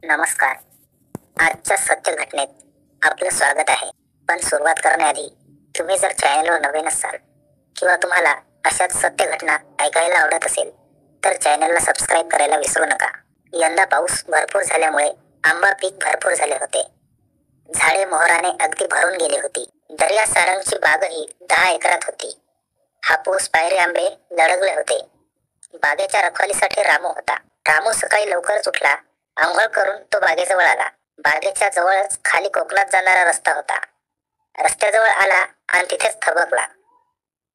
नमस्कार. आजच्या सत्य घटनेत आपलं स्वागत आहे. पण सुरुवात करण्याआधी तुम्ही जर चॅनलवर नवीन असाल किंवा तुम्हाला अशाच सत्य घटना ऐकायला आवडत असेल तर चॅनलला सबस्क्राईब करायला विसरू नका. यंदा पाऊस भरपूर झाल्यामुळे आंबा पीक भरपूर झाले होते. झाडे मोहराने अगदी भरून गेली होती. दर्या सारंगची बागही 10 एकरात होती. हापूस पायरी आंबे लढगले होते. बागेच्या रखवालीसाठी रामू होता. रामू सकाळी लवकरच उठला. आंघोळ करून तो बागेजवळ आला. बागेच्या जवळच खाली कोकणात जाणारा रस्ता होता. रस्त्याजवळ आला आणि तिथेच थबकला.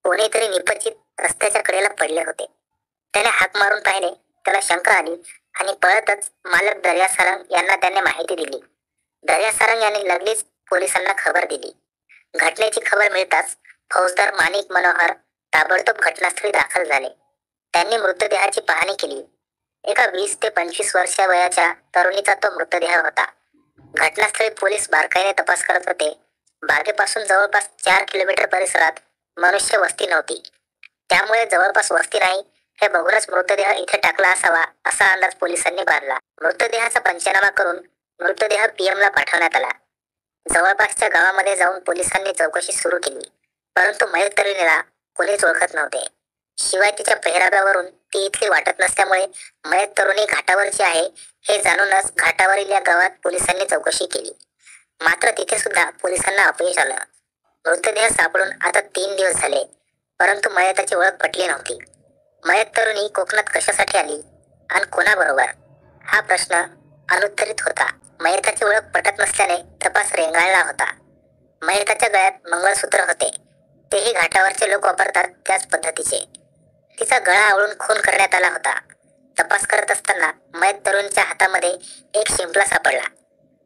कोणीतरी निपचित रस्त्याच्या कडेला पडले होते. त्याने हाक मारून पाहिले. त्याला शंका आली आणि पळतच मालक दर्या सारंग यांना त्याने माहिती दिली. दर्या सारंग यांनी लगेच पोलिसांना खबर दिली. घटनेची खबर मिळताच फौजदार माणिक मनोहर ताबडतोब घटनास्थळी दाखल झाले. त्यांनी मृतदेहाची पाहणी केली. एका 20 ते 25 वर्षा वयाच्या तरुणीचा तो मृतदेह होता. घटनास्थळी पोलीस बारकाईने तपास करत होते. बागेपासून जवळपास 4 किलोमीटर परिसरात मनुष्य वस्ती नव्हती. त्यामुळे जवळपास वस्ती नाही हे बघूनच मृतदेह इथे टाकला असावा असा अंदाज पोलिसांनी बांधला. मृतदेहाचा पंचनामा करून मृतदेह PM ला पाठवण्यात आला. जवळपासच्या गावामध्ये जाऊन पोलिसांनी चौकशी सुरू केली. परंतु मयत तरुणीला कोणीच ओळखत नव्हते. शिवाय तिच्या पेहराव्यावरून ती इथली वाटत नसल्यामुळे मयत तरुणी घाटावरची आहे हे जाणूनच घाटावरील या गावात पोलिसांनी चौकशी केली. मात्र तिथे सुद्धा पोलिसांना अपयश आलं. मृतदेह सापडून आता 3 दिवस झाले, परंतु मयताची ओळख पटली नव्हती. मयत तरुणी कोकणात कशासाठी आली आणि कोणाबरोबर हा प्रश्न अनुत्तरित होता. मयताची ओळख पटत नसल्याने तपास रेंगाळला होता. मयताच्या गळ्यात मंगळसूत्र होते. तेही घाटावरचे लोक वापरतात त्याच पद्धतीचे. तिचा गळा आवळून खून करण्यात आला होता. तपास करत असताना मयत तरुणीच्या हातामध्ये एक शिंपला सापडला.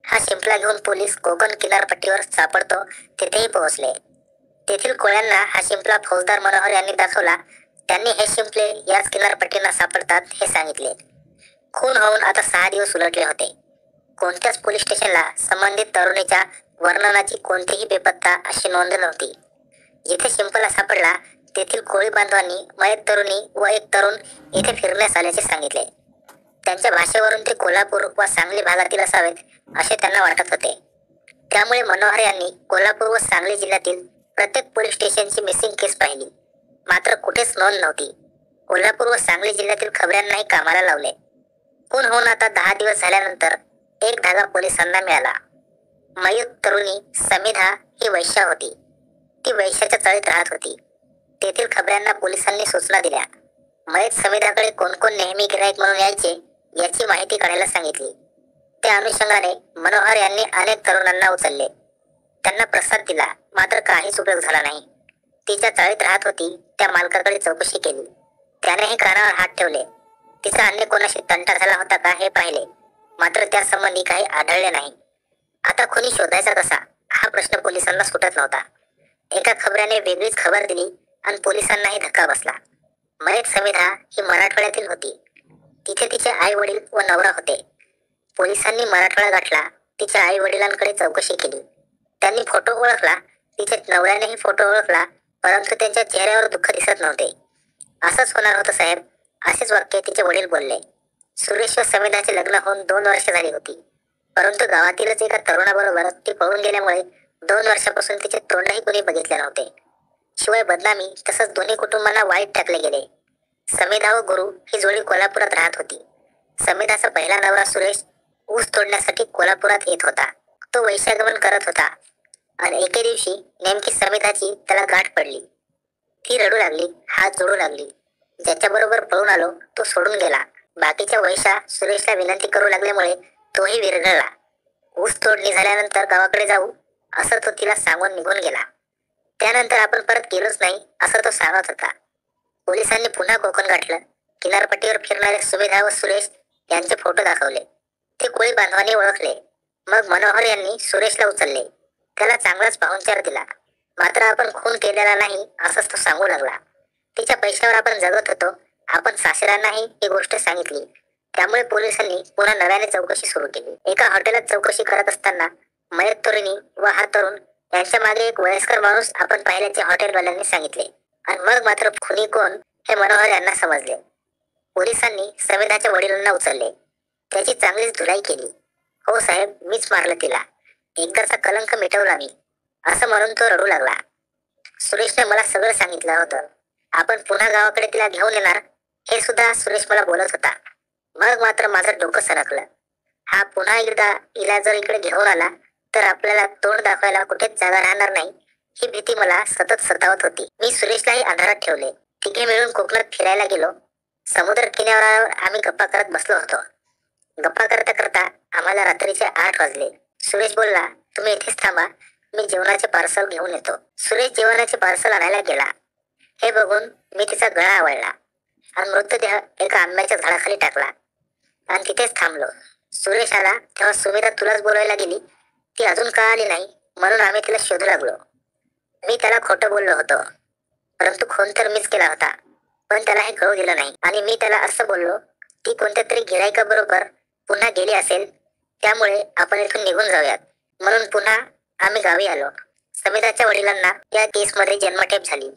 हा शिंपला घेऊन पोलीस कोकण किनारपट्टीवर सापडतो तिथेही पोहोचले. तेथील कोळ्यांना हा शिंपला फौजदार मनोहर यांनी दाखवला. त्यांनी हे शिंपले याच किनारपट्टींना सापडतात हे सांगितले. खून होऊन आता 6 दिवस उलटले होते. कोणत्याच पोलीस स्टेशनला संबंधित तरुणीच्या वर्णनाची कोणतीही बेपत्ता अशी नोंद नव्हती. जिथे शिंपला सापडला तेथील कोळी बांधवांनी मयत तरुणी व एक तरुण येथे फिरण्यास आल्याचे सांगितले. त्यांच्या भाषेवरून ते कोल्हापूर व सांगली भागातील असावेत असे त्यांना वाटत होते. त्यामुळे मनोहर यांनी कोल्हापूर व सांगली जिल्ह्यातील प्रत्येक पोलीस स्टेशनची मिसिंग केस पाहिली. मात्र कुठेच नोंद नव्हती. कोल्हापूर व सांगली जिल्ह्यातील खबऱ्यांनाही कामाला लावले. खून होऊन आता 10 दिवस झाल्यानंतर एक धागा पोलिसांना मिळाला. मयत तरुणी समिधा ही वैश्या होती. ती वैश्याच्या चाळीत राहत होती. तेथील खबऱ्यांना पोलिसांनी सूचना दिल्या. मयत समिधाकडे कोण कोण नेहमी गिऱ्हाईक म्हणून यायचे याची माहिती काढायला सांगितली. त्या अनुषंगाने मनोहर यांनी अनेक तरुणांना उचलले. त्यांना प्रसाद दिला, मात्र काहीच उपयोग झाला नाही. तिच्या चाळीत राहत होती त्या मालकाकडे चौकशी केली. त्यानेही कानावर हात ठेवले. तिचा अन्य कोणाशी तंटा झाला होता का हे पाहिले, मात्र त्या संबंधी काही आढळले नाही. आता खुनी शोधायचा कसा हा प्रश्न पोलिसांना सुटत नव्हता. एका खबऱ्याने वेगळीच खबर दिली आणि पोलिसांनाही धक्का बसला. मयत समिधा ही मराठवाड्यातील होती. तिथे तिचे आई वडील व नवरा होते. पोलिसांनी मराठवाडा गाठला. तिच्या आई वडिलांकडे चौकशी केली. त्यांनी फोटो ओळखला. तिच्या नवऱ्यानेही फोटो ओळखला, परंतु त्यांच्या चेहऱ्यावर दुःख दिसत नव्हते. असंच होणार होतं साहेब, असेच वाक्य तिचे वडील बोलले. सुरेश व समिधाचे लग्न होऊन 2 वर्ष झाली होती, परंतु गावातीलच एका तरुणाबरोबर ती पळून गेल्यामुळे 2 वर्षापासून तिचे तोंडही कोणी बघितले नव्हते. शिवाय बदनामी तसंच दोन्ही कुटुंबांना वाईट टाकले गेले. समिधा व गुरु ही जोडी कोल्हापुरात राहत होती. समिधाचा पहिला नवरा सुरेश ऊस तोडण्यासाठी कोल्हापुरात येत होता. तो वैश्यागमन करत होता आणि एके दिवशी नेमकी समिधाची त्याला गाठ पडली. ती रडू लागली, हात जोडू लागली. ज्याच्याबरोबर पळून आलो तो सोडून गेला. बाकीच्या वैश्या सुरेशला विनंती करू लागल्यामुळे तोही विरघळला. ऊस तोडणी झाल्यानंतर गावाकडे जाऊ असं तो तिला सांगून निघून गेला. त्यानंतर आपण परत गेलोच नाही असं तो सांगत होता. पोलिसांनी पुन्हा कोकण गाठलं. किनारपट्टीवर फिरणारे सुमिधा व सुरेश यांचे फोटो दाखवले. ते कोळी बांधवांनी ओळखले. मग मनोहर यांनी सुरेशला उचलले. त्याला चांगलाच पाहुणचार दिला. मात्र आपण खून केलेला नाही असंच तो सांगू लागला. तिच्या पैशावर आपण जगत होतो. आपण सासऱ्यांनाही ही गोष्ट सांगितली. त्यामुळे पोलिसांनी पुन्हा नव्याने चौकशी सुरू केली. एका हॉटेलात चौकशी करत असताना मयत तरुणी व हा तरुण यांच्या मागे एक वयस्कर माणूस आपण पाहिल्याचे हॉटेलवाल्यांनी सांगितले. आणि मग मात्र खुनी कोण हे मनोहर यांना समजले. पोलिसांनी समिधाच्या वडिलांना उचलले. त्याची चांगलीच धुलाई केली. हो साहेब, मीच मारलं तिला. एकदाचा कलंक मिटवला मी, असं म्हणून तो रडू लागला. सुरेशने मला सगळं सांगितलं होतं. आपण पुन्हा गावाकडे तिला घेऊन येणार हे सुद्धा सुरेश मला बोलत होता. मग मात्र माझं डोकं सरकलं. हा पुन्हा एकदा हिला जर इकडे घेऊन आला तर आपल्याला तोंड दाखवायला कुठेच जागा राहणार नाही, ही भीती मला सतत सतावत होती. मी सुरेशलाही अंधारात ठेवले. तिघे मिळून कोकणात फिरायला गेलो. समुद्र किनाऱ्यावर आम्ही गप्पा करत बसलो होतो. गप्पा करता करता आम्हाला रात्रीचे 8 वाजले. सुरेश बोलला, तुम्ही इथेच थांबा, मी जेवणाचे पार्सल घेऊन येतो. सुरेश जेवणाचे पार्सल आणायला गेला. हे बघून मी तिचा गळा आवळला आणि मृतदेह एका आंब्याच्या झाडाखाली टाकला आणि तिथेच थांबलो. सुरेश आला तेव्हा सुमिता तुलाच बोलायला गेली, ती अजून का आली नाही म्हणून आम्ही तिला शोधू लागलो. मी त्याला खोटं बोललो होतो, परंतु खून तर मीच केला होता, पण त्याला हे कळू दिलं नाही. आणि मी त्याला असं बोललो, ती कोणत्या तरी गिरायकाबरोबर पुन्हा गेली असेल, त्यामुळे आपण इथून निघून जाऊयात. म्हणून पुन्हा आम्ही गावी आलो. समिताच्या वडिलांना या केसमध्ये जन्मठेप झाली.